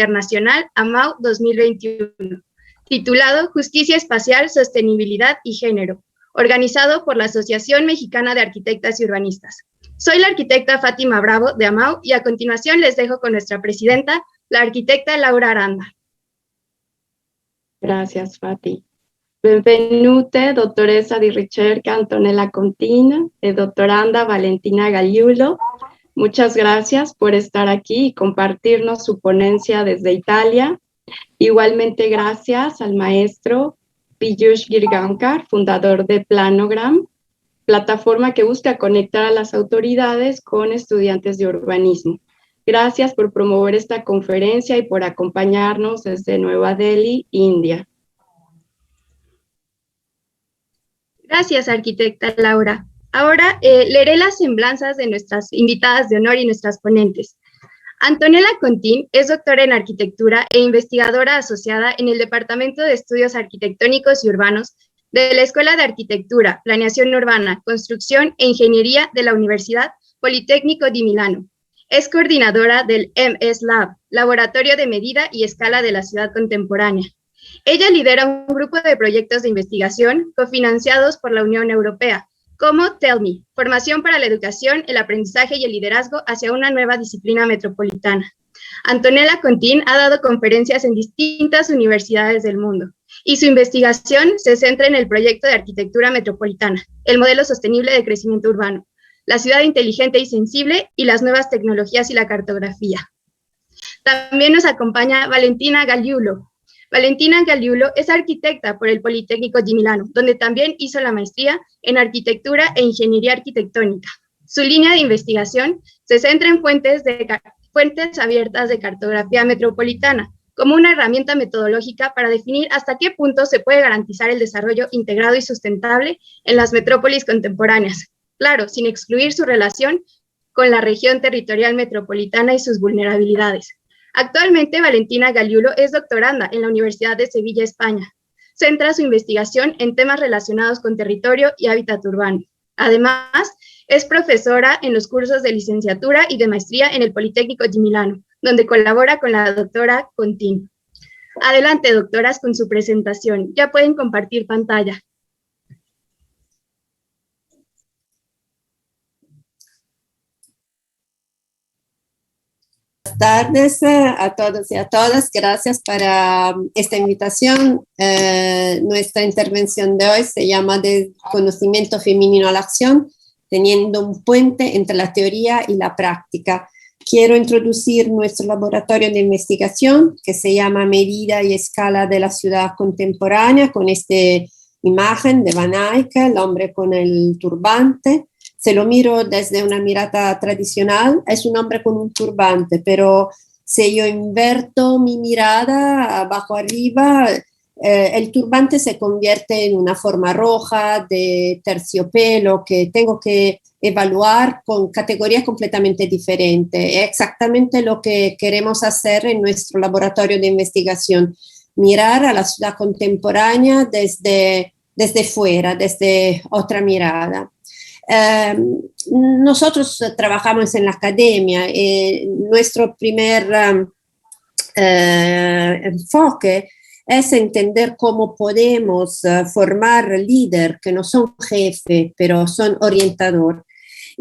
Internacional AMAU 2021, titulado Justicia Espacial, Sostenibilidad y Género, organizado por la Asociación Mexicana de Arquitectas y Urbanistas. Soy la arquitecta Fátima Bravo de AMAU y a continuación les dejo con nuestra presidenta, la arquitecta Laura Aranda. Gracias, Fati. Benvenute, dottoressa di ricerca Antonella Contin y doctoranda Valentina Gagliulo. Muchas gracias por estar aquí y compartirnos su ponencia desde Italia. Igualmente gracias al maestro Piyush Girgaonkar, fundador de Planogram, plataforma que busca conectar a las autoridades con estudiantes de urbanismo. Gracias por promover esta conferencia y por acompañarnos desde Nueva Delhi, India. Gracias, arquitecta Laura. Ahora leeré las semblanzas de nuestras invitadas de honor y nuestras ponentes. Antonella Contin es doctora en arquitectura e investigadora asociada en el Departamento de Estudios Arquitectónicos y Urbanos de la Escuela de Arquitectura, Planeación Urbana, Construcción e Ingeniería de la Universidad Politécnico di Milano. Es coordinadora del MS Lab, Laboratorio de Medida y Escala de la Ciudad Contemporánea. Ella lidera un grupo de proyectos de investigación cofinanciados por la Unión Europea, como Tell Me, Formación para la Educación, el Aprendizaje y el Liderazgo hacia una nueva disciplina metropolitana. Antonella Contin ha dado conferencias en distintas universidades del mundo y su investigación se centra en el proyecto de arquitectura metropolitana, el modelo sostenible de crecimiento urbano, la ciudad inteligente y sensible y las nuevas tecnologías y la cartografía. También nos acompaña Valentina Gagliulo. Valentina Gagliulo es arquitecta por el Politécnico di Milano, donde también hizo la maestría en Arquitectura e Ingeniería Arquitectónica. Su línea de investigación se centra en fuentes abiertas de cartografía metropolitana, como una herramienta metodológica para definir hasta qué punto se puede garantizar el desarrollo integrado y sustentable en las metrópolis contemporáneas, claro, sin excluir su relación con la región territorial metropolitana y sus vulnerabilidades. Actualmente, Valentina Gagliulo es doctoranda en la Universidad de Sevilla, España. Centra su investigación en temas relacionados con territorio y hábitat urbano. Además, es profesora en los cursos de licenciatura y de maestría en el Politécnico di Milano, donde colabora con la doctora Contin. Adelante, doctoras, con su presentación. Ya pueden compartir pantalla. Buenas tardes a todos y a todas. Gracias para esta invitación. Nuestra intervención de hoy se llama de conocimiento femenino a la acción, teniendo un puente entre la teoría y la práctica. Quiero introducir nuestro laboratorio de investigación que se llama Medida y Escala de la Ciudad Contemporánea, con esta imagen de Van Eyck, el hombre con el turbante. Se lo miro desde una mirada tradicional, es un hombre con un turbante, pero si yo inverto mi mirada abajo arriba, el turbante se convierte en una forma roja de terciopelo que tengo que evaluar con categorías completamente diferentes. Es exactamente lo que queremos hacer en nuestro laboratorio de investigación, mirar a la ciudad contemporánea desde fuera, desde otra mirada. Nosotros trabajamos en la academia. Nuestro primer enfoque es entender cómo podemos formar líderes que no son jefes, pero son orientadores.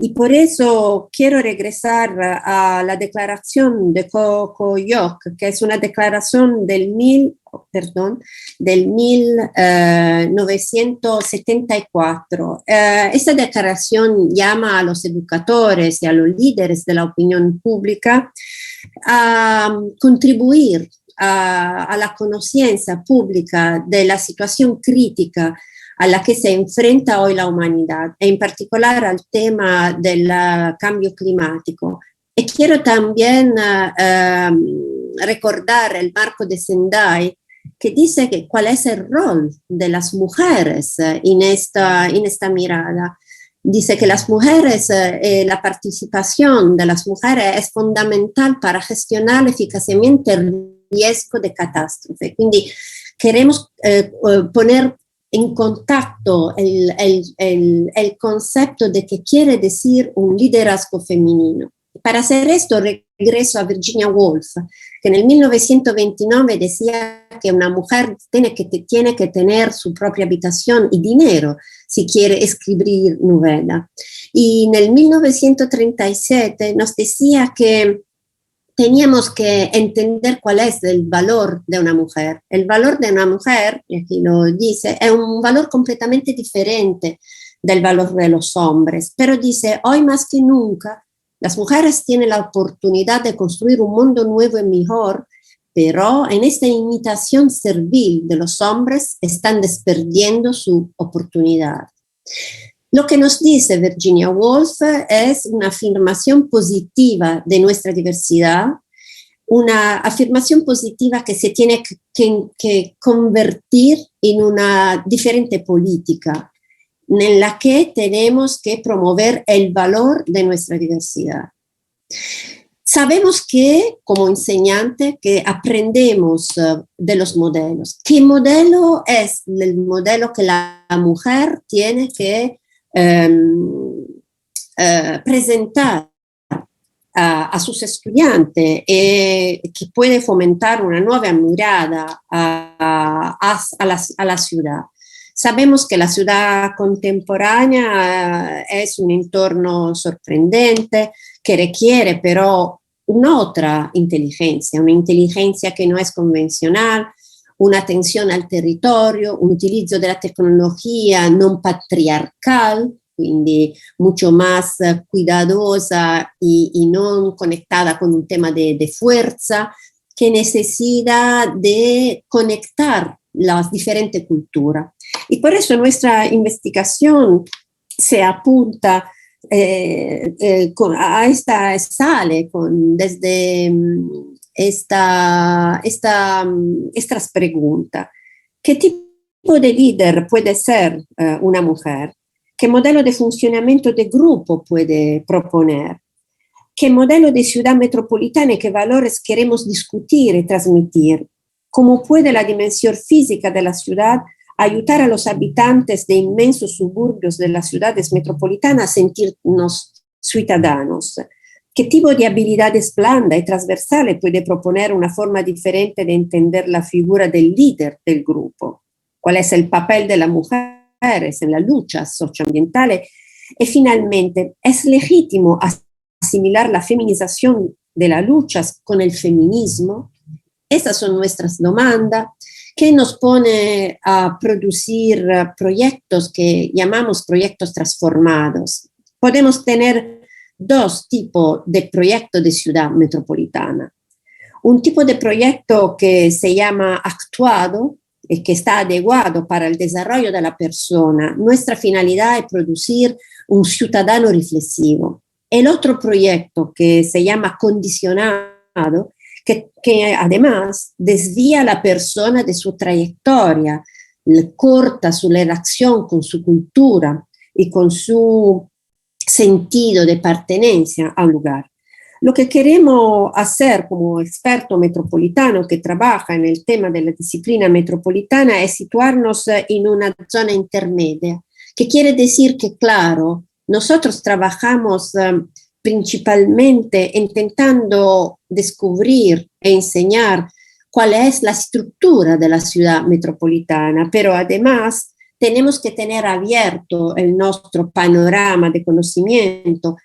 Y por eso quiero regresar a la declaración de Cocoyoc, que es una declaración del 1974. Esta declaración llama a los educadores y a los líderes de la opinión pública a contribuir a la conciencia pública de la situación crítica a la que se enfrenta hoy la humanidad, en particular al tema del cambio climático. Y quiero también recordar el marco de Sendai, que dice que cuál es el rol de las mujeres en esta mirada. Dice que las mujeres, la participación de las mujeres es fundamental para gestionar eficazmente el riesgo de catástrofe. Quindi queremos poner en contacto el concepto de qué quiere decir un liderazgo femenino. Para hacer esto, regreso a Virginia Woolf, que en el 1929 decía que una mujer tiene que tener su propia habitación y dinero si quiere escribir novela. Y en el 1937 nos decía que teníamos que entender cuál es el valor de una mujer. El valor de una mujer, y aquí lo dice, es un valor completamente diferente del valor de los hombres, pero dice, hoy más que nunca, las mujeres tienen la oportunidad de construir un mundo nuevo y mejor, pero en esta imitación servil de los hombres están desperdiendo su oportunidad. Lo que nos dice Virginia Woolf es una afirmación positiva de nuestra diversidad, una afirmación positiva que se tiene que convertir en una diferente política, en la que tenemos que promover el valor de nuestra diversidad. Sabemos que, como enseñante, que aprendemos de los modelos. ¿Qué modelo es el modelo que la mujer tiene que presentar a sus estudiantes que puede fomentar una nueva mirada a la ciudad? Sabemos que la ciudad contemporánea es un entorno sorprendente que requiere pero una otra inteligencia, una inteligencia que no es convencional, una atención al territorio, un utilizzo della tecnologia non patriarcal, quindi mucho más cuidadosa y no conectada con un tema de fuerza, que necesita de conectar las diferentes culturas. Y por eso nuestra investigación se apunta a sale desde estas preguntas. ¿Qué tipo de líder puede ser una mujer? ¿Qué modelo de funcionamiento de grupo puede proponer? ¿Qué modelo de ciudad metropolitana y qué valores queremos discutir y transmitir? ¿Cómo puede la dimensión física de la ciudad ayudar a los habitantes de inmensos suburbios de las ciudades metropolitanas a sentirnos ciudadanos? ¿Qué tipo de habilidades blandas y transversales puede proponer una forma diferente de entender la figura del líder del grupo? ¿Cuál es el papel de las mujeres en las luchas socioambientales? Y finalmente, ¿es legítimo asimilar la feminización de las luchas con el feminismo? Esas son nuestras demandas que nos pone a producir proyectos que llamamos proyectos transformados. Podemos tener dos tipos de proyectos de ciudad metropolitana. Un tipo de proyecto que se llama actuado y que está adecuado para el desarrollo de la persona. Nuestra finalidad es producir un ciudadano reflexivo. El otro proyecto que se llama condicionado, que además desvía a la persona de su trayectoria, corta su relación con su cultura y con su sentido de pertenencia a un lugar. Lo que queremos hacer como experto metropolitano que trabaja en el tema de la disciplina metropolitana es situarnos en una zona intermedia, que quiere decir que, claro, nosotros trabajamos principalmente intentando descubrir e enseñar cuál es la estructura de la ciudad metropolitana, pero además tenemos que tener abierto el nuestro panorama de conocimiento,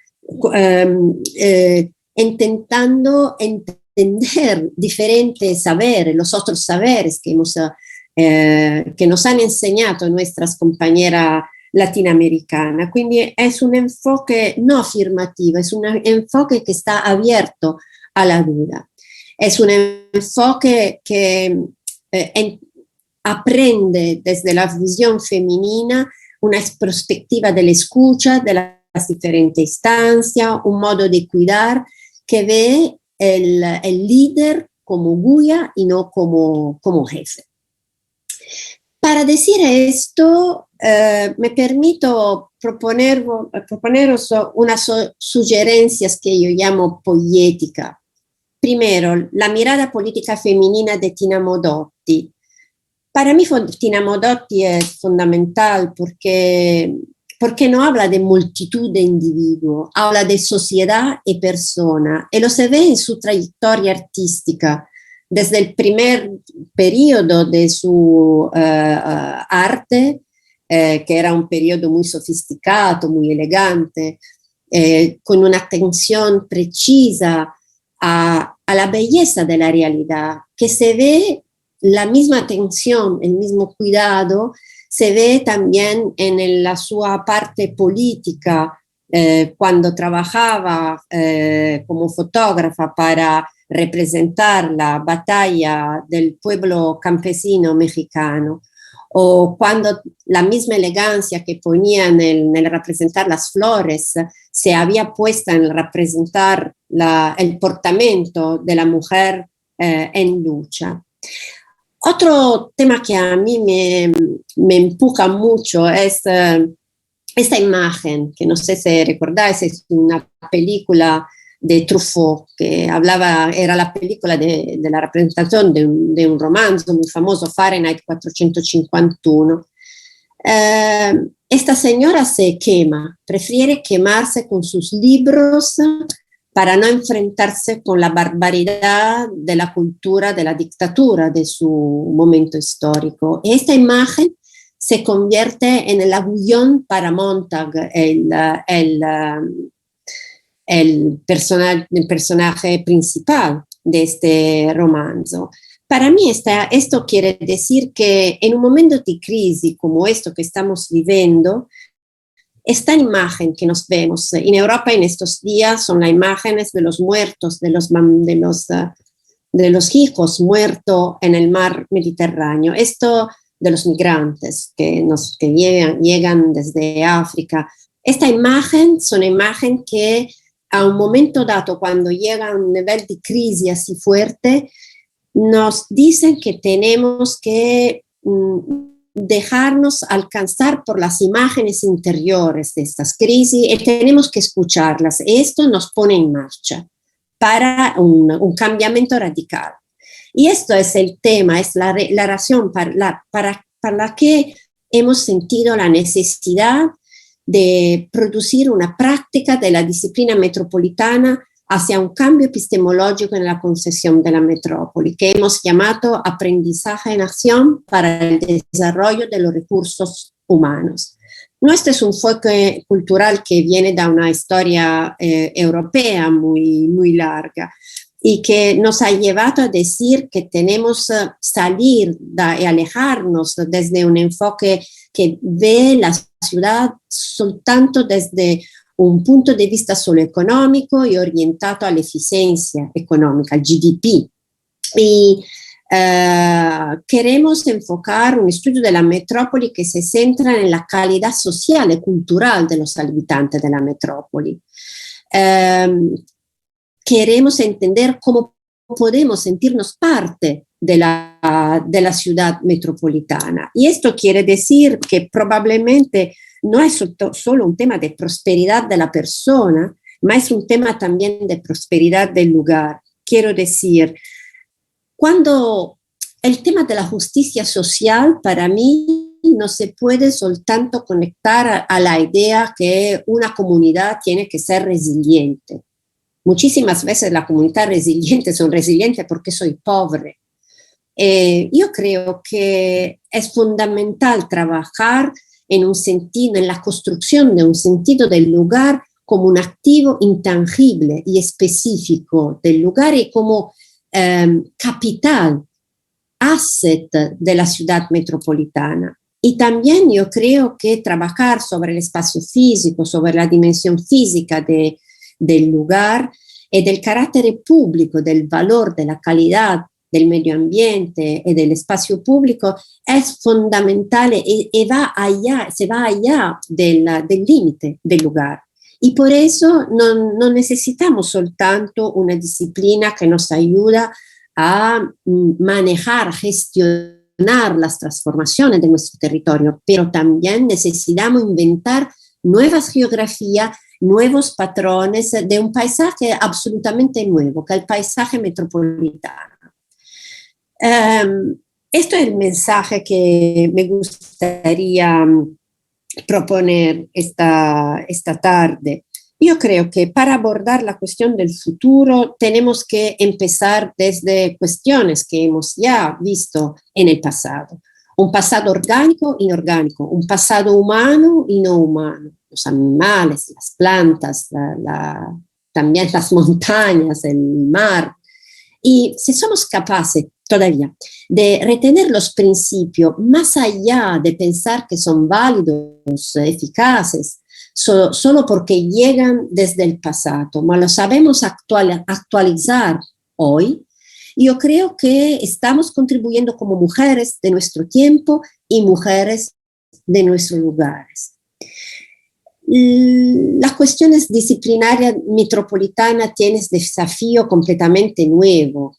intentando entender diferentes saberes, los otros saberes que nos han enseñado nuestras compañeras latinoamericana. Quindi es un enfoque no afirmativo, es un enfoque que está abierto a la duda. Es un enfoque que aprende desde la visión femenina una perspectiva de la escucha de las diferentes instancias, un modo de cuidar que ve el líder como guía y no como jefe. Para decir esto, me permito proponeros unas sugerencias que yo llamo poética. Primero, la mirada política femenina de Tina Modotti. Para mí Tina Modotti es fundamental porque porque no habla de multitud de individuos, habla de sociedad y persona, y lo se ve en su trayectoria artística, desde el primer periodo de su arte, que era un periodo muy sofisticado, muy elegante, con una atención precisa a la belleza de la realidad, que se ve la misma atención, el mismo cuidado, se ve también en la su parte política, cuando trabajaba como fotógrafa para representar la batalla del pueblo campesino mexicano, o cuando la misma elegancia que ponía en el representar las flores se había puesta en representar el portamento de la mujer en lucha. Otro tema que a mí me empuja mucho es esta imagen, que no sé si recordáis, es una película de Truffaut, que era la película de la representación de un romance muy famoso, Fahrenheit 451. Esta señora se quema, prefiere quemarse con sus libros para no enfrentarse con la barbaridad de la cultura, de la dictadura de su momento histórico. Esta imagen se convierte en el agullón para Montag, el personaje principal de este romance. Para mí esto quiere decir que en un momento de crisis como esto que estamos viviendo, esta imagen que nos vemos en Europa en estos días son las imágenes de los muertos, de los hijos muertos en el mar Mediterráneo. Esto de los migrantes que llegan desde África. Esta imagen son imágenes que a un momento dado, cuando llega a un nivel de crisis así fuerte, nos dicen que tenemos que dejarnos alcanzar por las imágenes interiores de estas crisis y tenemos que escucharlas. Esto nos pone en marcha para un cambiamiento radical. Y esto es el tema, es la razón para la que hemos sentido la necesidad de producir una práctica de la disciplina metropolitana hacia un cambio epistemológico en la concepción de la metrópoli, que hemos llamado aprendizaje en acción para el desarrollo de los recursos humanos. Nuestro es un enfoque cultural que viene de una historia europea muy, muy larga y que nos ha llevado a decir que tenemos que salir y alejarnos desde un enfoque que ve la ciudad soltanto desde un punto de vista solo económico y orientado a la eficiencia económica, al GDP. Y queremos enfocar un estudio de la metrópoli que se centra en la calidad social y cultural de los habitantes de la metrópoli. Queremos entender cómo podemos sentirnos parte de la ciudad metropolitana. Y esto quiere decir que probablemente no es solo un tema de prosperidad de la persona, pero es un tema también de prosperidad del lugar. Quiero decir, cuando el tema de la justicia social para mí no se puede soltanto conectar a la idea que una comunidad tiene que ser resiliente. Muchísimas veces la comunidad resiliente son resilientes porque soy pobre. Yo creo que es fundamental trabajar en un sentido, en la construcción de un sentido del lugar como un activo intangible y específico del lugar y como capital, asset de la ciudad metropolitana. Y también yo creo que trabajar sobre el espacio físico, sobre la dimensión física del lugar y del carácter público, del valor, de la calidad del medio ambiente y del espacio público es fundamental y se va allá del límite del lugar. Y por eso no necesitamos soltanto una disciplina que nos ayuda a manejar, gestionar las transformaciones de nuestro territorio, pero también necesitamos inventar nuevas geografías, nuevos patrones de un paisaje absolutamente nuevo, que es el paisaje metropolitano. Esto es el mensaje que me gustaría proponer esta tarde. Yo creo que para abordar la cuestión del futuro tenemos que empezar desde cuestiones que hemos ya visto en el pasado. Un pasado orgánico, inorgánico, un pasado humano y no humano. Los animales, las plantas, también las montañas, el mar. Y si somos capaces todavía de retener los principios más allá de pensar que son válidos, eficaces, solo porque llegan desde el pasado, pero lo sabemos actualizar hoy, yo creo que estamos contribuyendo como mujeres de nuestro tiempo y mujeres de nuestros lugares. Las cuestiones disciplinarias metropolitanas tienen desafío completamente nuevo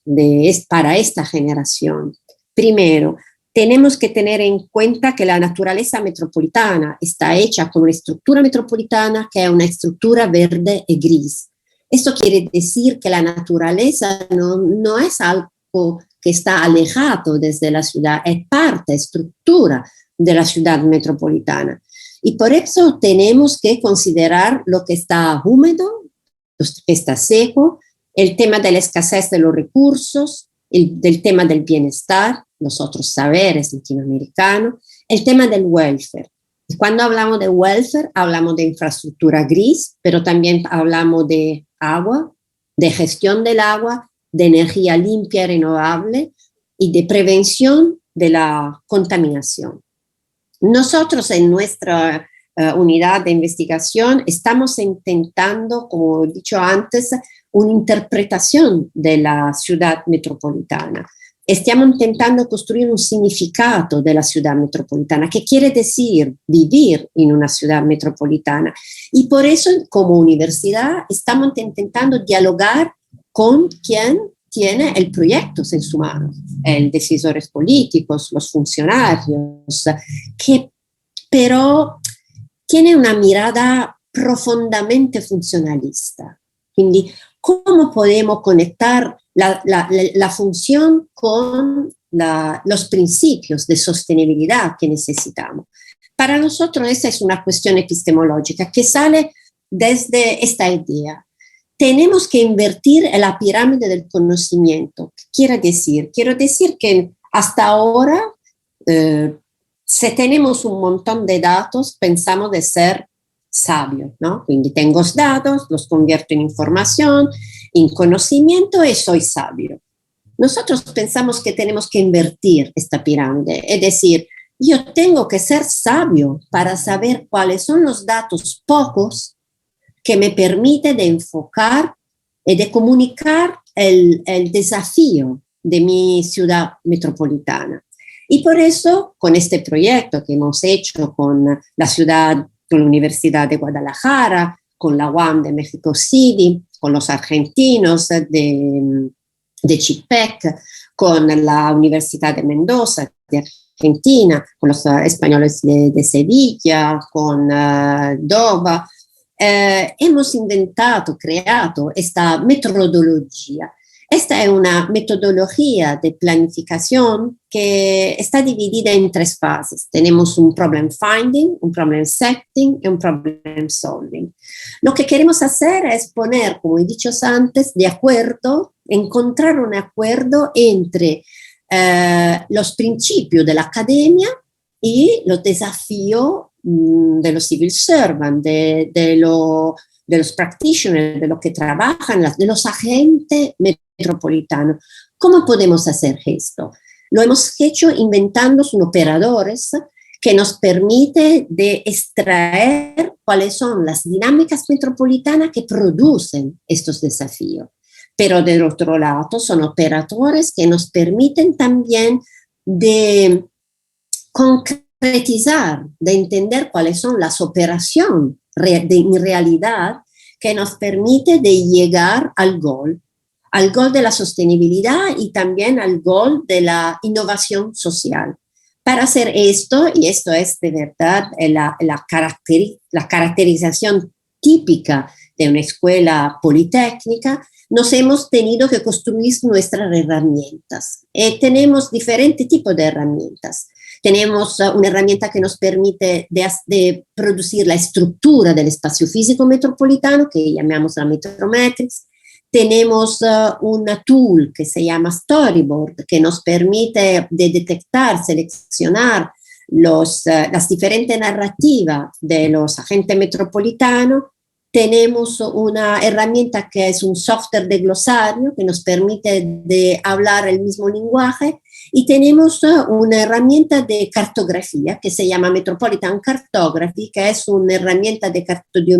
para esta generación. Primero, tenemos que tener en cuenta que la naturaleza metropolitana está hecha con una estructura metropolitana que es una estructura verde y gris. Esto quiere decir que la naturaleza no es algo que está alejado desde la ciudad, es parte, estructura de la ciudad metropolitana. Y por eso tenemos que considerar lo que está húmedo, lo que está seco, el tema de la escasez de los recursos, del tema del bienestar, los otros saberes latinoamericanos, el tema del welfare. Y cuando hablamos de welfare, hablamos de infraestructura gris, pero también hablamos de agua, de gestión del agua, de energía limpia y renovable y de prevención de la contaminación. Nosotros en nuestra unidad de investigación estamos intentando, como he dicho antes, una interpretación de la ciudad metropolitana. Estamos intentando construir un significado de la ciudad metropolitana, que quiere decir vivir en una ciudad metropolitana. Y por eso, como universidad, estamos intentando dialogar con quien tiene el proyecto en su mano, los decisores políticos, los funcionarios, que pero tiene una mirada profondamente funcionalista. Quindi, ¿cómo podemos conectar la función con los principios de sostenibilidad que necesitamos? Para nosotros esa es una cuestión epistemológica que sale desde esta idea. Tenemos que invertir en la pirámide del conocimiento. ¿Qué quiere decir? Quiero decir que hasta ahora, si tenemos un montón de datos, pensamos de ser sabios, ¿no? Quindi tengo datos, los convierto en información, en conocimiento y soy sabio. Nosotros pensamos que tenemos que invertir esta pirámide, es decir, yo tengo que ser sabio para saber cuáles son los datos pocos que me permiten de enfocar y de comunicar el desafío de mi ciudad metropolitana. Y por eso, con este proyecto que hemos hecho con la Universidad de Guadalajara, con la UAM de México City, con los argentinos de Chipec, con la Universidad de Mendoza, de Argentina, con los españoles de Sevilla, con DOVA, hemos creado esta metodología. Esta es una metodología de planificación que está dividida en 3 fases. Tenemos un problem finding, un problem setting y un problem solving. Lo que queremos hacer es poner, como he dicho antes, de acuerdo, encontrar un acuerdo entre los principios de la academia y los desafíos de los civil servants, de los practitioners, de los que trabajan, de los agentes metropolitanos. ¿Cómo podemos hacer esto? Lo hemos hecho inventando operadores que nos permite de extraer cuáles son las dinámicas metropolitanas que producen estos desafíos. Pero del otro lado son operadores que nos permiten también de concretizar, de entender cuáles son las operaciones en realidad que nos permite de llegar al gol de la sostenibilidad y también al gol de la innovación social. Para hacer esto, y esto es de verdad la caracterización típica de una escuela politécnica, nos hemos tenido que construir nuestras herramientas. Tenemos diferentes tipos de herramientas. Tenemos una herramienta que nos permite de producir la estructura del espacio físico metropolitano, que llamamos la Metrometrics. Tenemos una tool que se llama Storyboard, que nos permite de detectar, seleccionar las diferentes narrativas de los agentes metropolitanos. Tenemos una herramienta que es un software de glosario que nos permite de hablar el mismo lenguaje, y tenemos una herramienta de cartografía que se llama Metropolitan Cartography, que es una herramienta de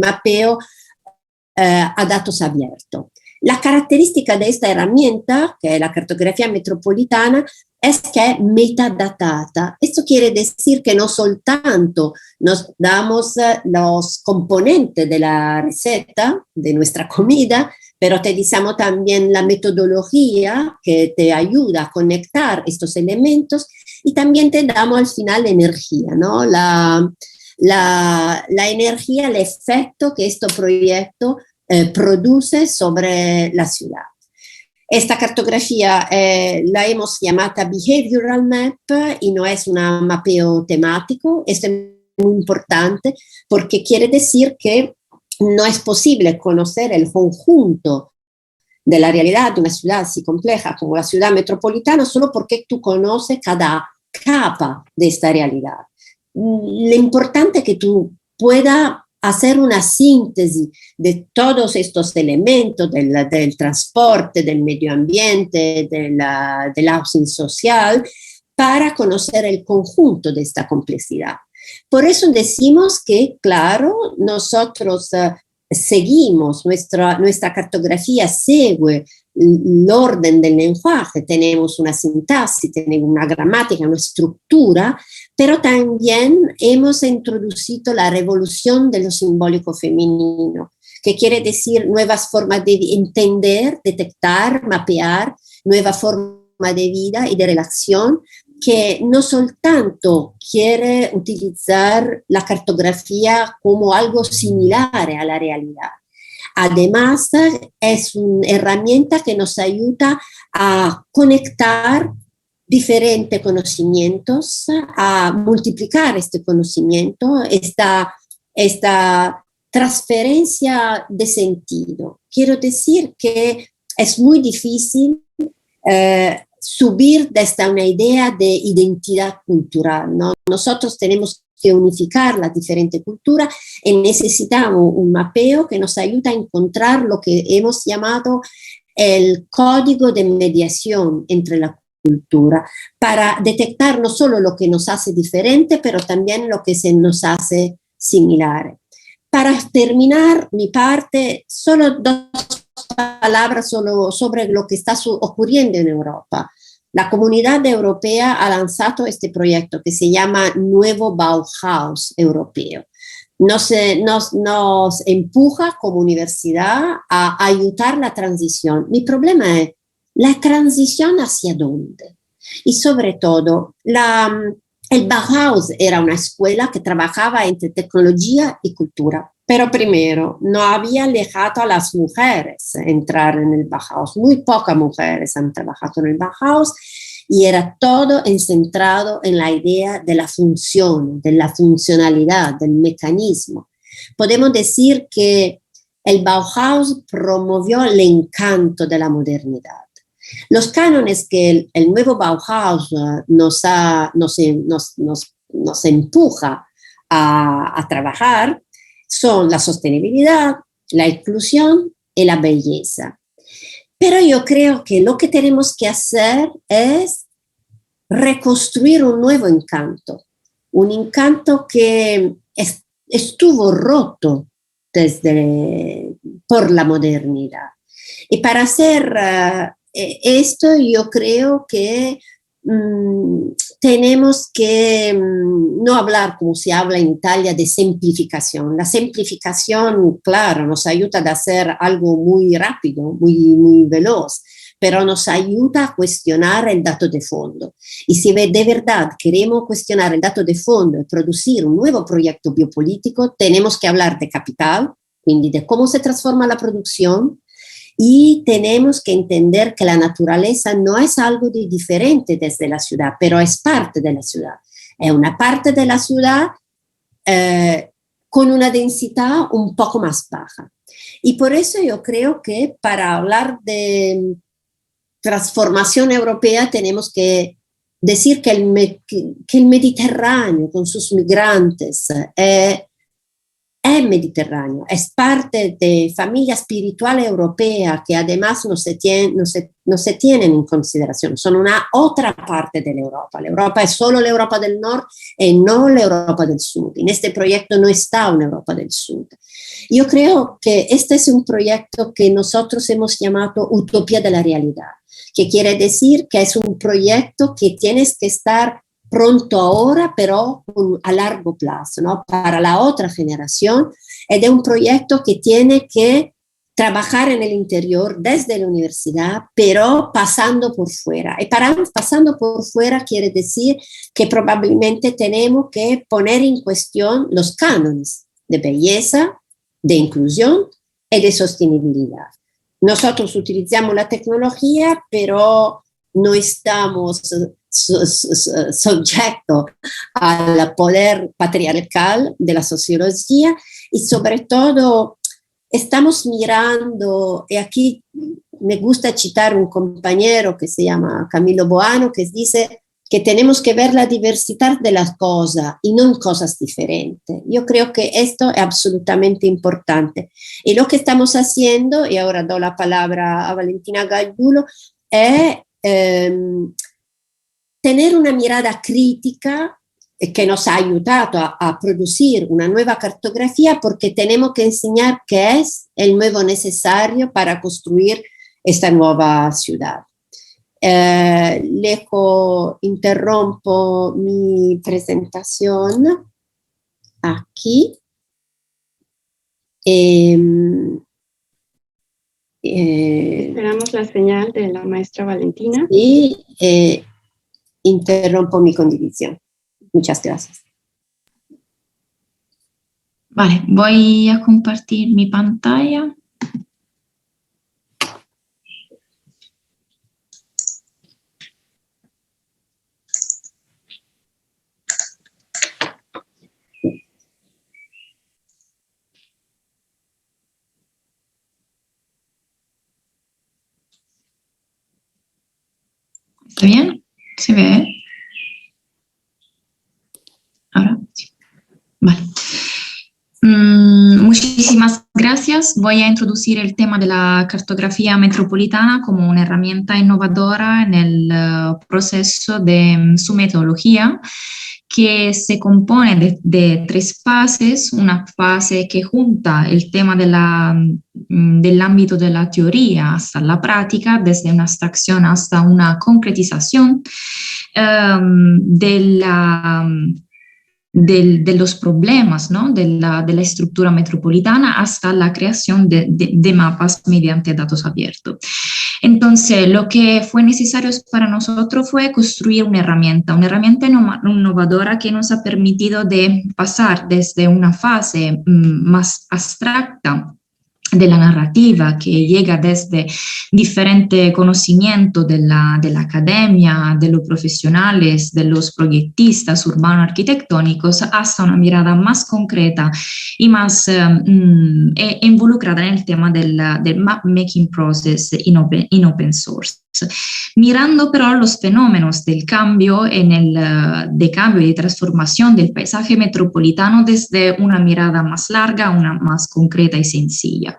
mapeo a datos abiertos. La característica de esta herramienta, que es la cartografía metropolitana, es que es metadatada. Esto quiere decir que no soltanto nos damos los componentes de la receta, de nuestra comida, pero te decimos también la metodología que te ayuda a conectar estos elementos, y también te damos al final energía, ¿no? La energía, el efecto que este proyecto produce sobre la ciudad. Esta cartografía la hemos llamado Behavioral Map y no es un mapeo temático. Esto es muy importante porque quiere decir que no es posible conocer el conjunto de la realidad de una ciudad así compleja como la ciudad metropolitana solo porque tú conoces cada capa de esta realidad. Lo importante es que tú puedas hacer una síntesis de todos estos elementos del transporte, del medio ambiente, del housing social, para conocer el conjunto de esta complejidad. Por eso decimos que, claro, nosotros seguimos, nuestra cartografía sigue el orden del lenguaje, tenemos una sintaxis, tenemos una gramática, una estructura, pero también hemos introducido la revolución de lo simbólico femenino, que quiere decir nuevas formas de entender, detectar, mapear, nuevas formas de vida y de relación, que no soltanto quiere utilizar la cartografía como algo similar a la realidad. Además, es una herramienta que nos ayuda a conectar diferentes conocimientos, a multiplicar este conocimiento, esta transferencia de sentido. Quiero decir que es muy difícil subir desde una idea de identidad cultural, ¿no? Nosotros tenemos que unificar las diferentes culturas y necesitamos un mapeo que nos ayude a encontrar lo que hemos llamado el código de mediación entre la cultura, para detectar no solo lo que nos hace diferente, pero también lo que se nos hace similar. Para terminar mi parte, solo 2 palabras sobre lo que está ocurriendo en Europa. La Comunidad Europea ha lanzado este proyecto que se llama Nuevo Bauhaus Europeo. Nos empuja como universidad a ayudar la transición. Mi problema es, ¿la transición hacia dónde? Y sobre todo, el Bauhaus era una escuela que trabajaba entre tecnología y cultura. Pero primero, no había dejado a las mujeres entrar en el Bauhaus. Muy pocas mujeres han trabajado en el Bauhaus y era todo centrado en la idea de la función, de la funcionalidad, del mecanismo. Podemos decir que el Bauhaus promovió el encanto de la modernidad. Los cánones que el nuevo Bauhaus nos empuja a trabajar son la sostenibilidad, la inclusión y la belleza. Pero yo creo que lo que tenemos que hacer es reconstruir un nuevo encanto, un encanto que estuvo roto por la modernidad. Y para hacer esto, yo creo que tenemos que no hablar como se habla en Italia de simplificación. La simplificación, claro, nos ayuda a hacer algo muy rápido, muy veloz, pero nos ayuda a cuestionar el dato de fondo. Y si de verdad queremos cuestionar el dato de fondo y producir un nuevo proyecto biopolítico, tenemos que hablar de capital, quindi de cómo se transforma la producción, y tenemos que entender que la naturaleza no es algo diferente desde la ciudad, pero es parte de la ciudad. Es una parte de la ciudad con una densidad un poco más baja. Y por eso yo creo que para hablar de transformación europea tenemos que decir que el Mediterráneo con sus migrantes es Mediterráneo, es parte de familia espiritual europea que además no se tienen en consideración, son una otra parte de la Europa. La Europa es solo la Europa del Norte y no la Europa del Sur. En este proyecto no está una Europa del Sur. Yo creo que este es un proyecto que nosotros hemos llamado Utopía de la Realidad, que quiere decir que es un proyecto que tienes que estar pronto ahora, pero a largo plazo, ¿no? Para la otra generación. Es de un proyecto que tiene que trabajar en el interior desde la universidad, pero pasando por fuera. Y pasando por fuera quiere decir que probablemente tenemos que poner en cuestión los cánones de belleza, de inclusión y de sostenibilidad. Nosotros utilizamos la tecnología, pero no estamos sujetos al poder patriarcal de la sociología y sobre todo estamos mirando, y aquí me gusta citar un compañero que se llama Camilo Boano, que dice que tenemos que ver la diversidad de las cosas y no en cosas diferentes. Yo creo que esto es absolutamente importante. Y lo que estamos haciendo, y ahora doy la palabra a Valentina Gallulo, es tener una mirada crítica que nos ha ayudado a producir una nueva cartografía, porque tenemos que enseñar qué es el nuevo necesario para construir esta nueva ciudad. Luego interrompo mi presentación aquí. Esperamos la señal de la maestra Valentina. Y interrompo mi condivisión. Muchas gracias. Vale, voy a compartir mi pantalla. ¿Está bien? ¿Se ve? Ahora sí. Vale. Muchísimas gracias. Voy a introducir el tema de la cartografía metropolitana como una herramienta innovadora en el proceso de su metodología, que se compone de tres fases. Una fase que junta el tema del ámbito de la teoría hasta la práctica, desde una abstracción hasta una concretización de los problemas, ¿no? de la estructura metropolitana hasta la creación de mapas mediante datos abiertos. Entonces, lo que fue necesario para nosotros fue construir una herramienta innovadora que nos ha permitido de pasar desde una fase más abstracta de la narrativa, que llega desde diferente conocimiento de la academia, de los profesionales, de los proyectistas urbanos-arquitectónicos, hasta una mirada más concreta y más involucrada en el tema del map-making process in open source. Mirando pero los fenómenos del cambio de cambio y de transformación del paisaje metropolitano desde una mirada más larga, una más concreta y sencilla.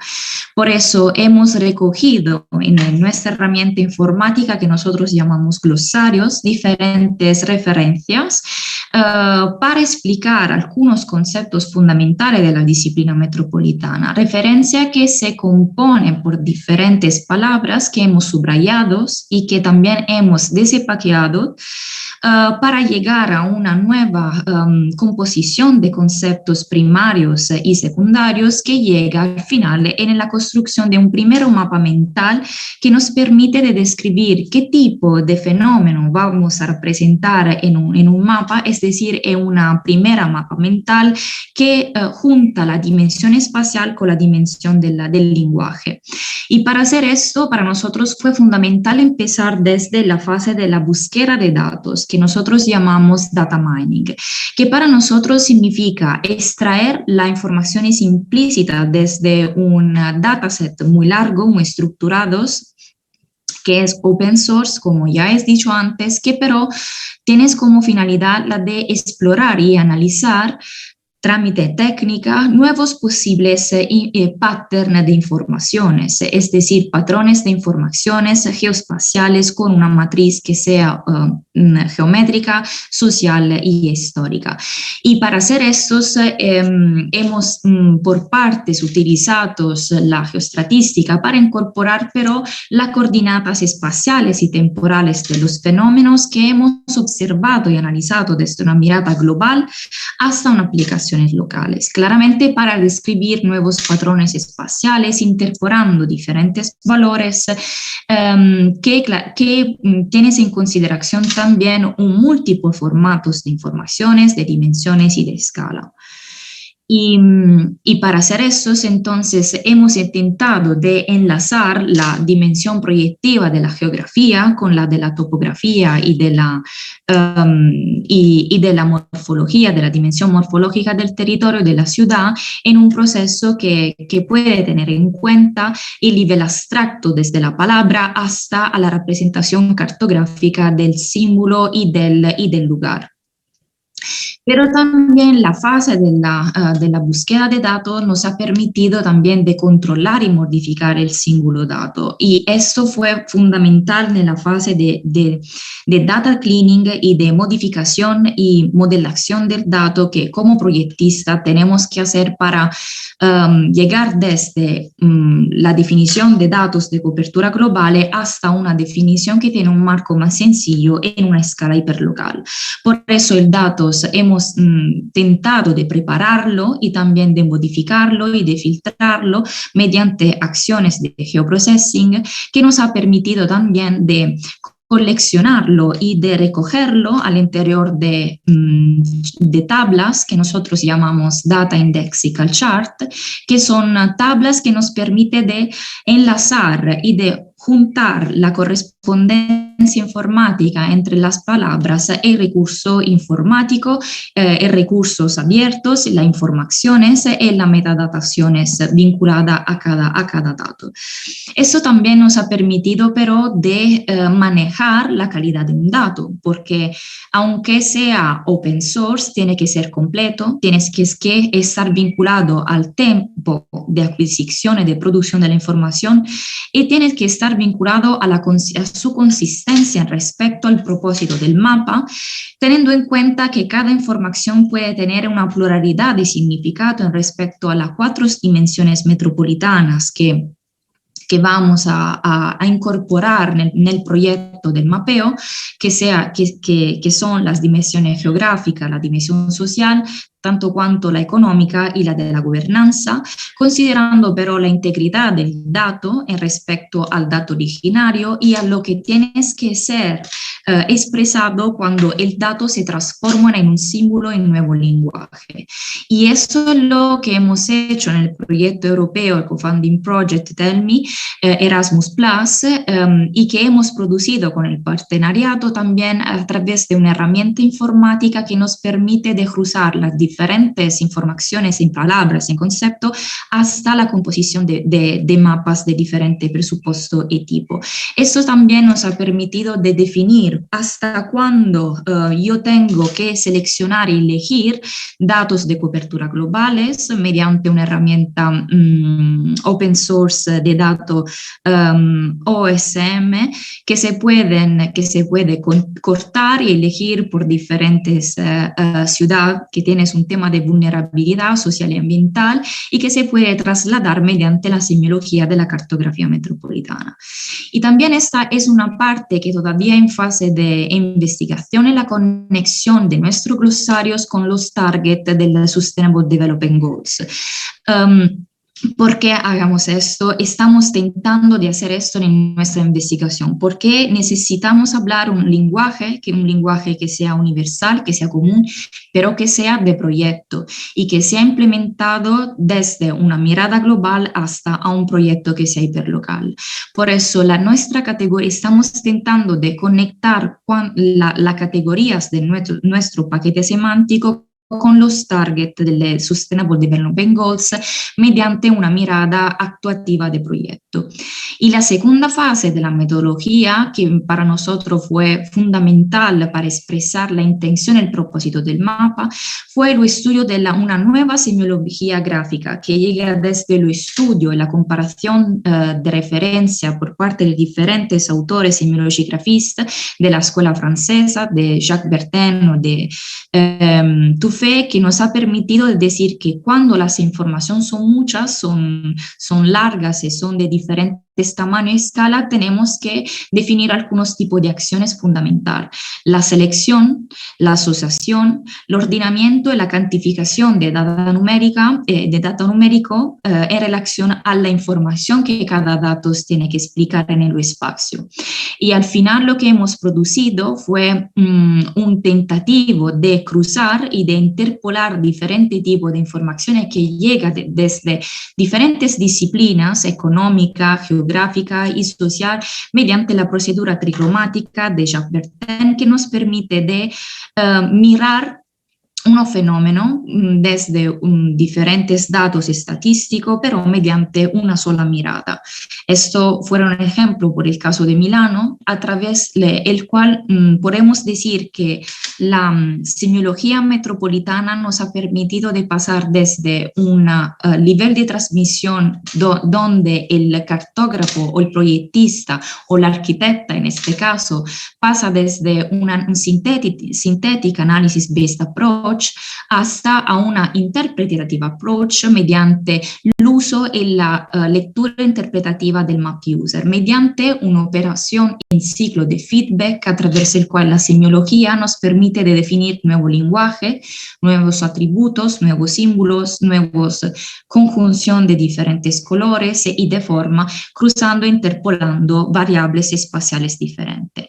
Por eso hemos recogido en nuestra herramienta informática, que nosotros llamamos glosarios, diferentes referencias para explicar algunos conceptos fundamentales de la disciplina metropolitana, referencia que se compone por diferentes palabras que hemos subrayado y que también hemos desempaquetado para llegar a una nueva composición de conceptos primarios y secundarios que llega al final en la construcción de un primer mapa mental que nos permite de describir qué tipo de fenómeno vamos a representar en un mapa, es decir, en una primera mapa mental que junta la dimensión espacial con la dimensión del lenguaje. Y para hacer esto, para nosotros fue fundamental empezar desde la fase de la búsqueda de datos, que que nosotros llamamos data mining, que para nosotros significa extraer las informaciones implícitas desde un dataset muy largo, muy estructurados, que es open source, como ya he dicho antes, que pero tienes como finalidad la de explorar y analizar trámite técnica, nuevos posibles patterns de informaciones, es decir, patrones de informaciones geoespaciales con una matriz que sea geométrica, social y histórica. Y para hacer estos, hemos por partes utilizado la geostratística para incorporar pero las coordenadas espaciales y temporales de los fenómenos que hemos observado y analizado desde una mirada global hasta una aplicación locales, claramente para describir nuevos patrones espaciales, incorporando diferentes valores que tienes en consideración también un múltiple formatos de informaciones, de dimensiones y de escala. Y para hacer eso, entonces, hemos intentado de enlazar la dimensión proyectiva de la geografía con la de la topografía y de la morfología, de la dimensión morfológica del territorio de la ciudad, en un proceso que puede tener en cuenta el nivel abstracto desde la palabra hasta a la representación cartográfica del símbolo y del lugar. Pero también la fase de la búsqueda de datos nos ha permitido también de controlar y modificar el símbolo dato. Y esto fue fundamental en la fase de data cleaning y de modificación y modelación del dato que como proyectista tenemos que hacer para llegar desde la definición de datos de cobertura global hasta una definición que tiene un marco más sencillo en una escala hiperlocal. Por eso el datos hemos tentado de prepararlo y también de modificarlo y de filtrarlo mediante acciones de geoprocessing que nos ha permitido también de coleccionarlo y de recogerlo al interior de tablas que nosotros llamamos Data Indexical Chart, que son tablas que nos permiten de enlazar y de juntar la correspondencia informática entre las palabras, el recurso informático, recursos abiertos, las informaciones y las metadataciones vinculadas a cada dato. Eso también nos ha permitido, pero, de manejar la calidad de un dato, porque aunque sea open source, tiene que ser completo, tienes que estar vinculado al tiempo de adquisición y de producción de la información y tienes que estar vinculado a su consistencia respecto al propósito del mapa, teniendo en cuenta que cada información puede tener una pluralidad de significado en respecto a las 4 dimensiones metropolitanas que vamos a incorporar en el proyecto del mapeo, que son las dimensiones geográficas, la dimensión social, tanto cuanto la económica y la de la gobernanza, considerando pero la integridad del dato en respecto al dato originario y a lo que tienes que ser expresado cuando el dato se transforma en un símbolo en un nuevo lenguaje. Y eso es lo que hemos hecho en el proyecto europeo, el Co-Funding Project Tell.me, Erasmus+, y que hemos producido con el partenariado también a través de una herramienta informática que nos permite de cruzar las diferentes informaciones en palabras, en concepto, hasta la composición de mapas de diferente presupuesto y tipo. Eso también nos ha permitido de definir hasta cuándo yo tengo que seleccionar y elegir datos de cobertura globales mediante una herramienta open source de datos OSM que se puede cortar y elegir por diferentes ciudades que tienes un tema de vulnerabilidad social y ambiental y que se puede trasladar mediante la semiología de la cartografía metropolitana. Y también esta es una parte que todavía en fase de investigación en la conexión de nuestros glosarios con los targets del Sustainable Development Goals. ¿Por qué hagamos esto? Estamos tentando de hacer esto en nuestra investigación, porque necesitamos hablar un lenguaje que sea universal, que sea común, pero que sea de proyecto y que sea implementado desde una mirada global hasta a un proyecto que sea hiperlocal. Por eso, nuestra categoría, estamos tentando de conectar las categorías de nuestro paquete semántico con los targets del Sustainable Development Goals mediante una mirada actuativa de proyecto. Y la segunda fase de la metodología, que para nosotros fue fundamental para expresar la intención y el propósito del mapa, fue el estudio de una nueva semiología gráfica que llega desde el estudio y la comparación de referencia por parte de diferentes autores semiologigrafistas de la escuela francesa, de Jacques Bertin o de Tuffet, que nos ha permitido decir que cuando las informaciones son muchas, son largas y son de diferentes tamaño y escala, tenemos que definir algunos tipos de acciones fundamentales. La selección, la asociación, el ordenamiento y la cuantificación de data numérico en relación a la información que cada dato tiene que explicar en el espacio. Y al final lo que hemos producido fue un tentativo de cruzar y de interpolar diferentes tipos de informaciones que llegan desde diferentes disciplinas económicas, geográfica y social mediante la procedura tricromática de Jacques Bertin, que nos permite de mirar un fenómeno desde diferentes datos estadísticos, pero mediante una sola mirada. Esto fue un ejemplo por el caso de Milano, a través del cual podemos decir que la semiología metropolitana nos ha permitido de pasar desde un nivel de transmisión donde el cartógrafo o el proyectista o el arquitecta, en este caso, pasa desde un synthetic analysis based approach hasta a una interpretative approach mediante el uso y la lectura interpretativa del map user, mediante una operación en ciclo de feedback a través del cual la semiología nos permite de definir nuevo lenguaje, nuevos atributos, nuevos símbolos, nuevos conjunción de diferentes colores y de forma, cruzando e interpolando variables espaciales diferentes.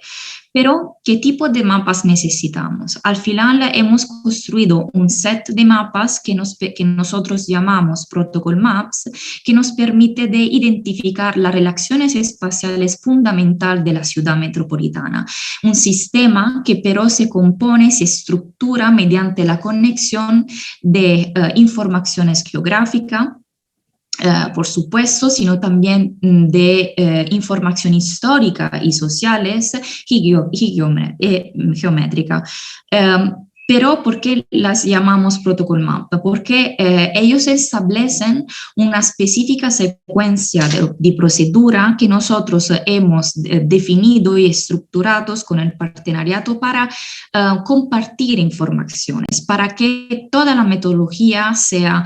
Pero, ¿qué tipo de mapas necesitamos? Al final hemos construido un set de mapas que nosotros llamamos Protocol Maps, que nos permite de identificar las relaciones espaciales fundamentales de la ciudad metropolitana. Un sistema que pero se compone, se estructura mediante la conexión de informaciones geográficas, por supuesto, sino también de información histórica y sociales y geométrica. Pero ¿por qué las llamamos Protocol Map? Porque ellos establecen una específica secuencia de procedura que nosotros hemos definido y estructurados con el partenariado para compartir informaciones, para que toda la metodología sea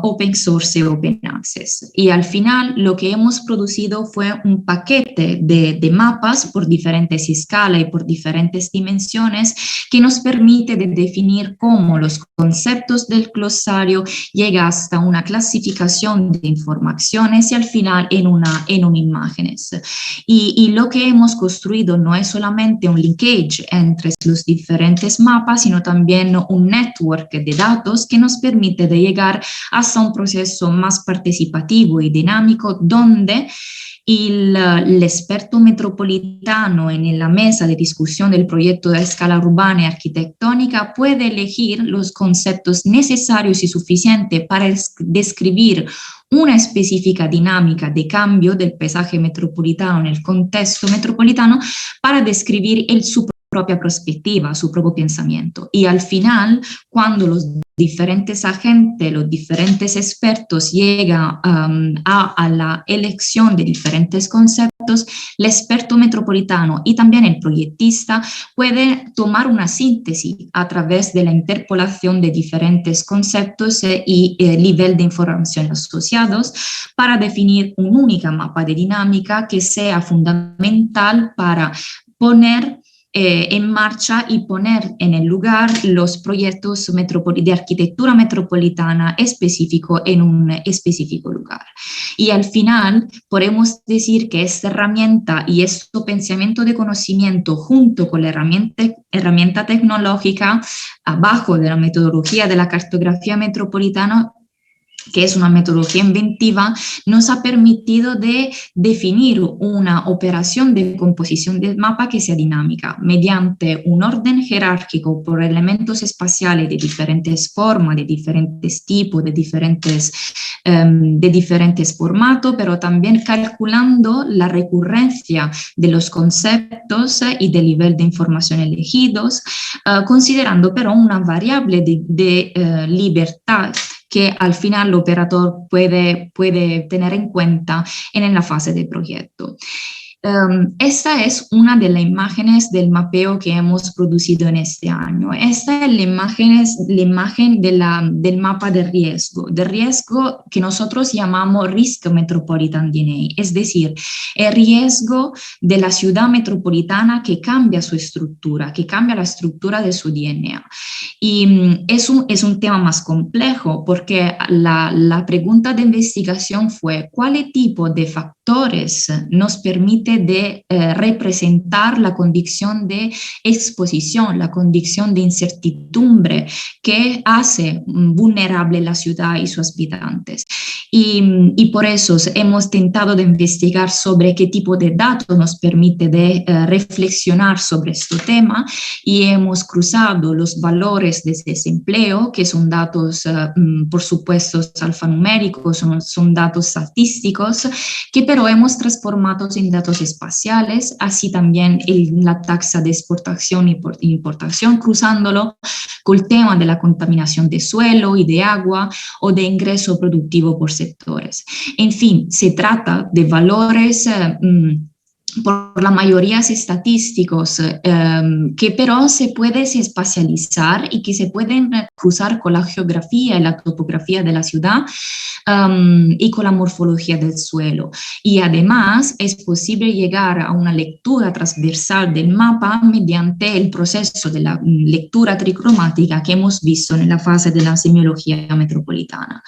open source y open access. Y al final lo que hemos producido fue un paquete de mapas por diferentes escalas y por diferentes dimensiones que nos permite de definir cómo los conceptos del glosario llegan hasta una clasificación de informaciones y al final en una imágenes. Y lo que hemos construido no es solamente un linkage entre los diferentes mapas, sino también un network de datos que nos permite de llegar hasta un proceso más participativo y dinámico donde el experto metropolitano en la mesa de discusión del proyecto de escala urbana y arquitectónica puede elegir los conceptos necesarios y suficientes para describir una específica dinámica de cambio del paisaje metropolitano en el contexto metropolitano para describir su propia perspectiva, su propio pensamiento. Y al final, cuando los diferentes agentes, los diferentes expertos llegan a la elección de diferentes conceptos, el experto metropolitano y también el proyectista puede tomar una síntesis a través de la interpolación de diferentes conceptos y nivel de información asociados para definir un único mapa de dinámica que sea fundamental para poner en marcha y poner en el lugar los proyectos de arquitectura metropolitana específico en un específico lugar. Y al final podemos decir que esta herramienta y este pensamiento de conocimiento junto con la herramienta tecnológica abajo de la metodología de la cartografía metropolitana, que es una metodología inventiva, nos ha permitido de definir una operación de composición del mapa que sea dinámica, mediante un orden jerárquico por elementos espaciales de diferentes formas, de diferentes tipos, de diferentes formatos, pero también calculando la recurrencia de los conceptos y del nivel de información elegidos, considerando pero una variable de libertad que al final el operador puede tener en cuenta en la fase de proyecto. Esta es una de las imágenes del mapeo que hemos producido en este año. Esta es la imagen del mapa de riesgo que nosotros llamamos Risk Metropolitan DNA, es decir, el riesgo de la ciudad metropolitana que cambia su estructura, que cambia la estructura de su DNA. Y es un tema más complejo porque la pregunta de investigación fue ¿cuál tipo de factores nos permite de representar la condición de exposición, la condición de incertidumbre que hace vulnerable la ciudad y sus habitantes? Y por eso hemos tentado de investigar sobre qué tipo de datos nos permite de reflexionar sobre este tema y hemos cruzado los valores de desempleo, que son datos, por supuesto, alfanuméricos, son datos estadísticos, que pero hemos transformado en datos espaciales, así también la tasa de exportación y importación, cruzándolo con el tema de la contaminación de suelo y de agua o de ingreso productivo por sectores. En fin, se trata de valores por la mayoría estadísticos que pero se pueden espacializar y que se pueden cruzar con la geografía y la topografía de la ciudad y con la morfología del suelo. Y además es posible llegar a una lectura transversal del mapa mediante el proceso de la lectura tricromática que hemos visto en la fase de la semiología metropolitana.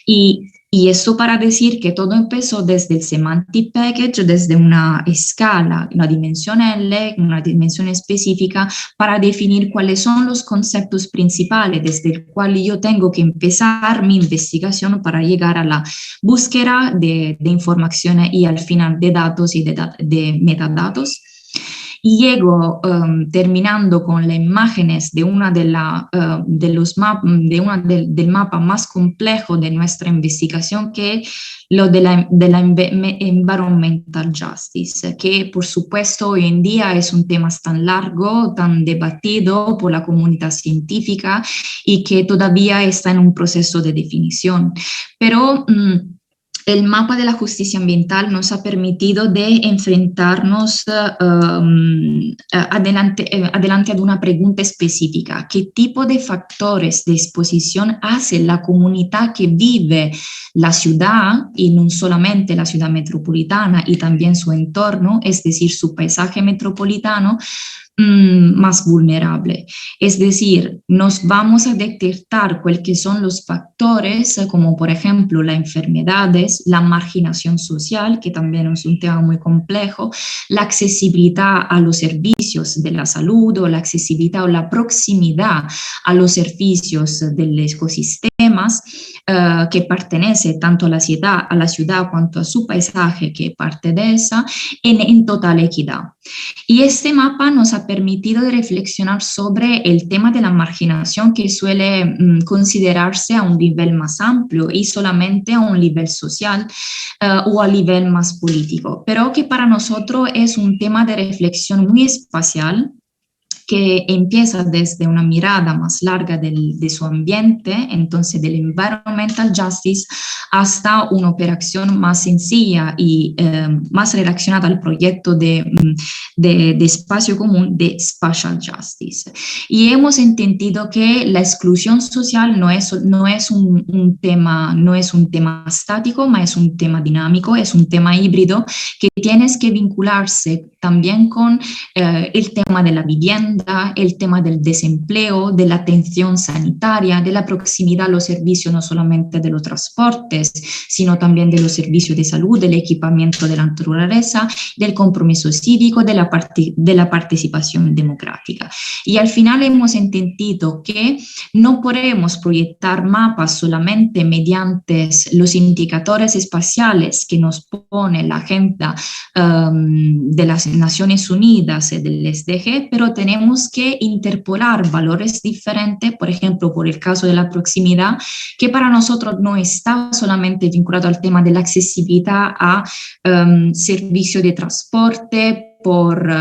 Y esto para decir que todo empezó desde el Semantic Package, desde una escala, una dimensión L, una dimensión específica, para definir cuáles son los conceptos principales desde el cual yo tengo que empezar mi investigación para llegar a la búsqueda de información y al final de datos y de metadatos. Y llego terminando con las imágenes de del mapa más complejo de nuestra investigación, que es lo de la Environmental Justice, que por supuesto hoy en día es un tema tan largo, tan debatido por la comunidad científica y que todavía está en un proceso de definición. Pero el mapa de la justicia ambiental nos ha permitido de enfrentarnos adelante a una pregunta específica. ¿Qué tipo de factores de exposición hace la comunidad que vive la ciudad, y no solamente la ciudad metropolitana, y también su entorno, es decir, su paisaje metropolitano, más vulnerable? Es decir, nos vamos a detectar cuáles son los factores, como por ejemplo las enfermedades, la marginación social, que también es un tema muy complejo, la accesibilidad a los servicios de la salud, o la accesibilidad o la proximidad a los servicios del ecosistemas, que pertenece tanto a la ciudad cuanto a su paisaje, que parte de esa, en total equidad. Y este mapa nos ha permitido reflexionar sobre el tema de la marginación, que suele considerarse a un nivel más amplio y solamente a un nivel social o a nivel más político, pero que para nosotros es un tema de reflexión muy espacial que empieza desde una mirada más larga de su ambiente, entonces del environmental justice, hasta una operación más sencilla y más relacionada al proyecto de espacio común de spatial justice. Y hemos entendido que la exclusión social no es un tema estático, mas es un tema dinámico, es un tema híbrido que tienes que vincularse también con el tema de la vivienda, el tema del desempleo, de la atención sanitaria, de la proximidad a los servicios, no solamente de los transportes, sino también de los servicios de salud, del equipamiento de la naturaleza, del compromiso cívico, de la participación democrática. Y al final hemos entendido que no podemos proyectar mapas solamente mediante los indicadores espaciales que nos pone la agenda de las Naciones Unidas y del SDG, pero tenemos que interpolar valores diferentes, por ejemplo, por el caso de la proximidad, que para nosotros no está solamente vinculado al tema de la accesibilidad a servicio de transporte, por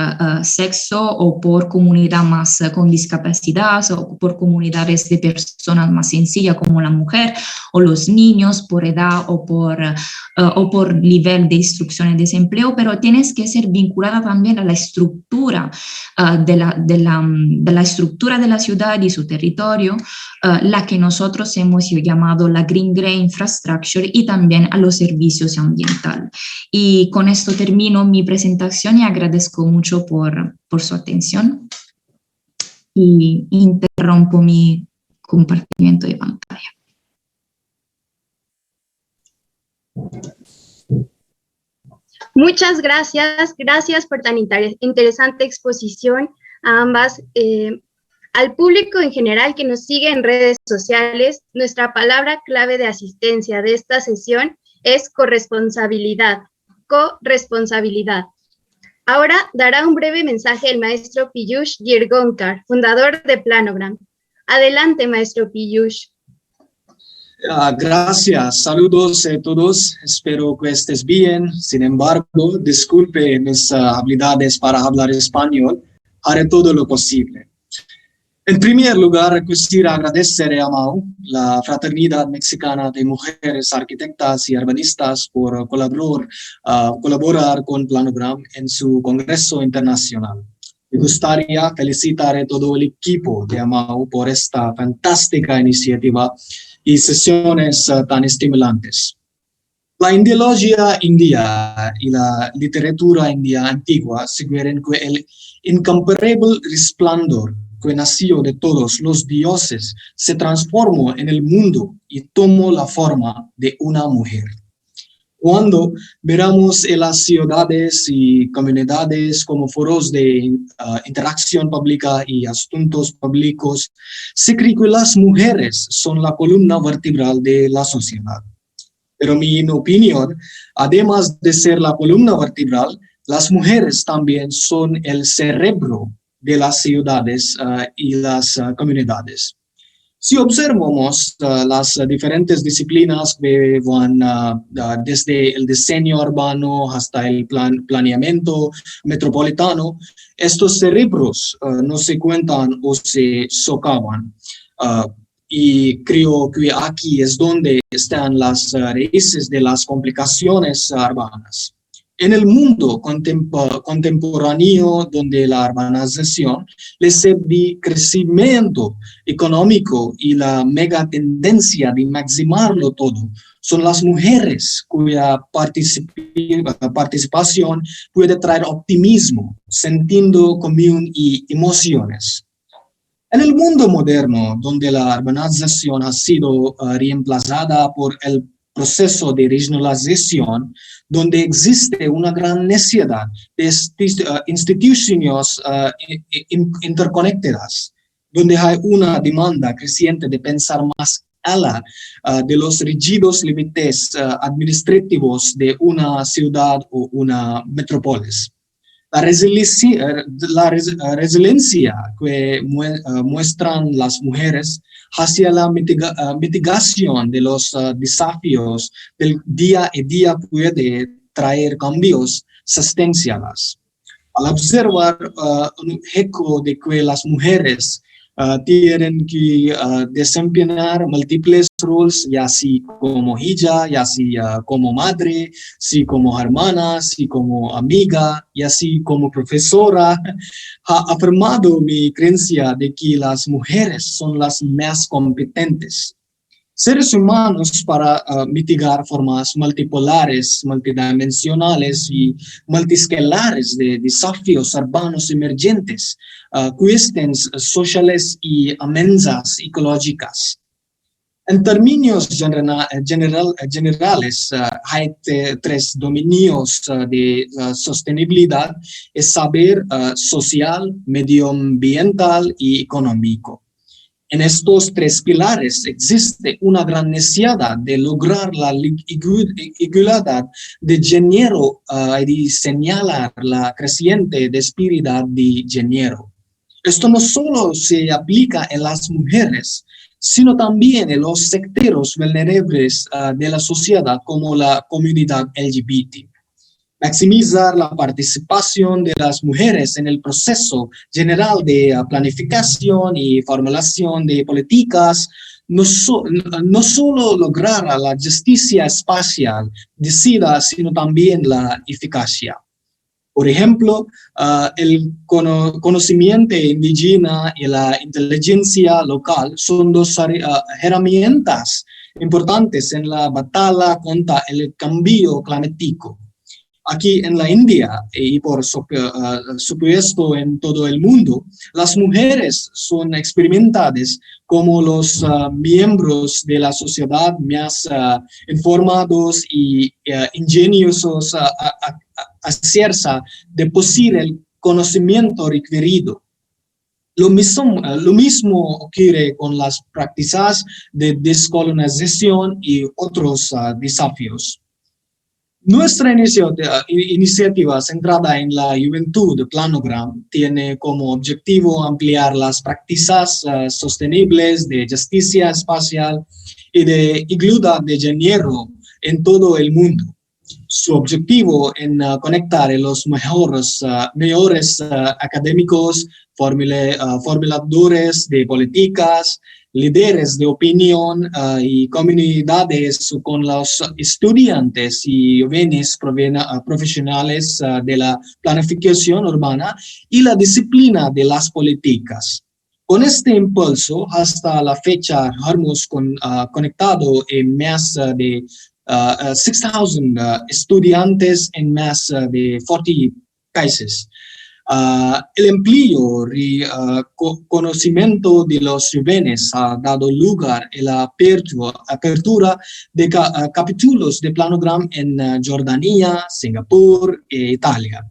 sexo o por comunidad más con discapacidad o por comunidades de personas más sencillas como la mujer o los niños por edad o por nivel de instrucción y desempleo, pero tienes que ser vinculada también a la estructura de la estructura de la ciudad y su territorio, la que nosotros hemos llamado la Green Grey Infrastructure, y también a los servicios ambientales. Y con esto termino mi presentación y agradezco mucho por su atención y interrumpo mi compartimiento de pantalla. Muchas gracias, gracias por tan interesante exposición a ambas. Al público en general que nos sigue en redes sociales, nuestra palabra clave de asistencia de esta sesión es corresponsabilidad. Corresponsabilidad. Ahora dará un breve mensaje el maestro Piyush Girgonkar, fundador de Planogram. Adelante, maestro Piyush. Gracias, saludos a todos, espero que estés bien. Sin embargo, disculpe mis habilidades para hablar español, haré todo lo posible. En primer lugar, quisiera agradecer a MAU, la Fraternidad Mexicana de Mujeres Arquitectas y Urbanistas, por colaborar con Planogram en su Congreso Internacional. Me gustaría felicitar a todo el equipo de MAU por esta fantástica iniciativa y sesiones tan estimulantes. La ideología india y la literatura india antigua sugieren que el incomparable resplandor que nació de todos los dioses se transformó en el mundo y tomó la forma de una mujer. Cuando miramos en las ciudades y comunidades como foros de interacción pública y asuntos públicos, se cree que las mujeres son la columna vertebral de la sociedad. Pero en mi opinión, además de ser la columna vertebral, las mujeres también son el cerebro de las ciudades y las comunidades. Si observamos las diferentes disciplinas que van desde el diseño urbano hasta el planeamiento metropolitano, estos cerebros no se cuentan o se socavan. Y creo que aquí es donde están las raíces de las complicaciones urbanas. En el mundo contemporáneo, donde la urbanización le sirve crecimiento económico y la mega tendencia de maximarlo todo, son las mujeres cuya participación puede traer optimismo, sentido común y emociones. En el mundo moderno, donde la urbanización ha sido reemplazada por el proceso de regionalización, donde existe una gran necesidad de instituciones interconectadas, donde hay una demanda creciente de pensar más allá de los rígidos límites administrativos de una ciudad o una metrópolis. La resiliencia que muestran las mujeres hacia la mitigación de los desafíos del día a día puede traer cambios sustanciales. Al observar un eco de que las mujeres tienen que desempeñar múltiples roles, ya así como hija, ya así como madre, así como hermana, así como amiga, y así como profesora, ha afirmado mi creencia de que las mujeres son las más competentes seres humanos para mitigar formas multipolares, multidimensionales y multiscalares de desafíos urbanos emergentes, cuestiones sociales y amenazas ecológicas. En términos generales, hay tres dominios de sostenibilidad, es saber social, medioambiental y económico. En estos tres pilares existe una gran necesidad de lograr la igualdad de género y señalar la creciente disparidad de género. Esto no solo se aplica en las mujeres, sino también en los sectores vulnerables de la sociedad como la comunidad LGBT. Maximizar la participación de las mujeres en el proceso general de planificación y formulación de políticas no solo logrará la justicia espacial decidida, sino también la eficacia. Por ejemplo, el conocimiento indígena y la inteligencia local son dos herramientas importantes en la batalla contra el cambio climático. Aquí en la India y por supuesto en todo el mundo, las mujeres son experimentadas como los miembros de la sociedad más informados y ingeniosos acerca de posible conocimiento requerido. Lo mismo ocurre con las prácticas de descolonización y otros desafíos. Nuestra iniciativa centrada en la juventud, Planogram, tiene como objetivo ampliar las prácticas sostenibles de justicia espacial y de igualdad de género en todo el mundo. Su objetivo en conectar a los mejores académicos, formuladores de políticas, líderes de opinión y comunidades con los estudiantes y jóvenes profesionales de la planificación urbana y la disciplina de las políticas. Con este impulso, hasta la fecha, hemos conectado en más de 6,000 estudiantes en más de 40 países. El empleo y conocimiento de los jóvenes ha dado lugar a la apertura de capítulos de Planogram en Jordania, Singapur e Italia.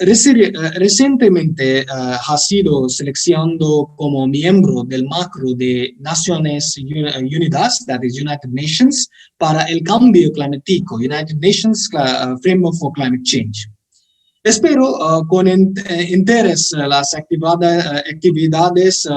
Recientemente ha sido seleccionado como miembro del macro de Naciones Unidas, that is United Nations, para el cambio climático, United Nations Framework for Climate Change. Espero con interés las actividades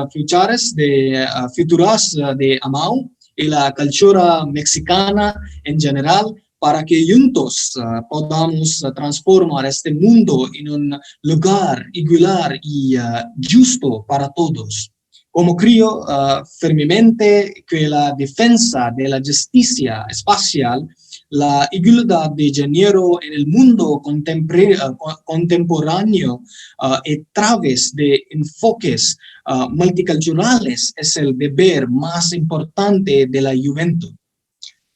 futuras de AMAU y la cultura mexicana en general para que juntos podamos transformar este mundo en un lugar igual y justo para todos. Como creo firmemente que la defensa de la justicia espacial, la igualdad de género en el mundo contemporáneo a través de enfoques multiculturales es el deber más importante de la juventud.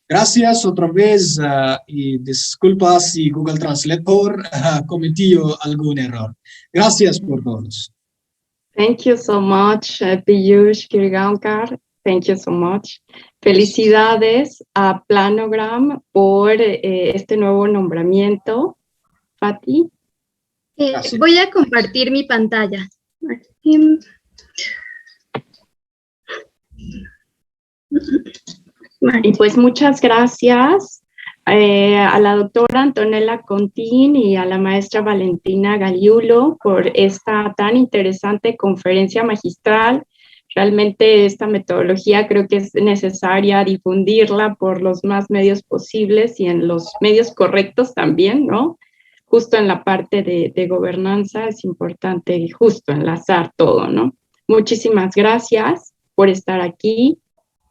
Gracias otra vez y disculpas si Google Translator cometió algún error. Gracias por todos. Thank you so much, Piyush Kirgaonkar. Thank you so much. Felicidades a Planogram por este nuevo nombramiento. Fati. Voy a compartir mi pantalla. Y pues muchas gracias a la doctora Antonella Contín y a la maestra Valentina Galiulo por esta tan interesante conferencia magistral. Realmente esta metodología creo que es necesaria difundirla por los más medios posibles y en los medios correctos también, ¿no? justo en la parte de gobernanza es importante justo enlazar todo, ¿no? Muchísimas gracias por estar aquí.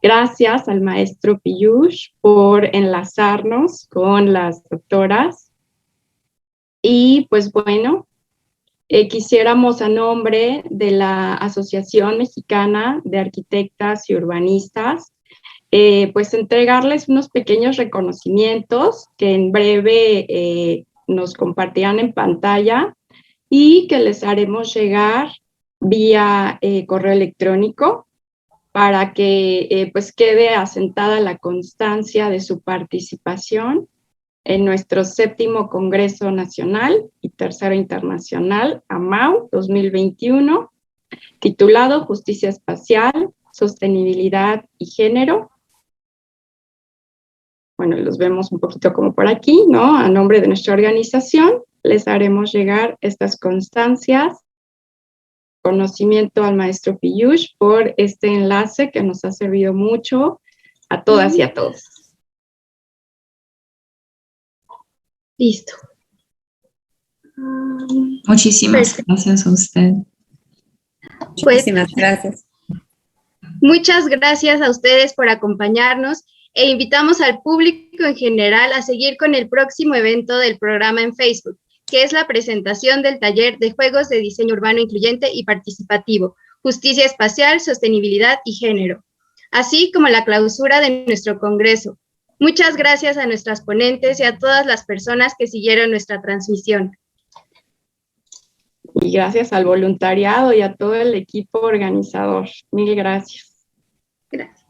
Gracias al maestro Piyush por enlazarnos con las doctoras. Y pues bueno, quisiéramos a nombre de la Asociación Mexicana de Arquitectas y Urbanistas, pues entregarles unos pequeños reconocimientos que en breve nos compartirán en pantalla y que les haremos llegar vía correo electrónico para que pues quede asentada la constancia de su participación en nuestro 7º Congreso Nacional y 3º Internacional AMAU 2021, titulado Justicia Espacial, Sostenibilidad y Género. Bueno, los vemos un poquito como por aquí, ¿no? A nombre de nuestra organización, les haremos llegar estas constancias. Conocimiento al maestro Piyush por este enlace que nos ha servido mucho a todas y a todos. Listo. Muchísimas gracias a usted. Muchísimas gracias. Muchas gracias a ustedes por acompañarnos e invitamos al público en general a seguir con el próximo evento del programa en Facebook, que es la presentación del taller de juegos de diseño urbano incluyente y participativo, justicia espacial, sostenibilidad y género, así como la clausura de nuestro congreso. Muchas gracias a nuestras ponentes y a todas las personas que siguieron nuestra transmisión. Y gracias al voluntariado y a todo el equipo organizador. Mil gracias. Gracias.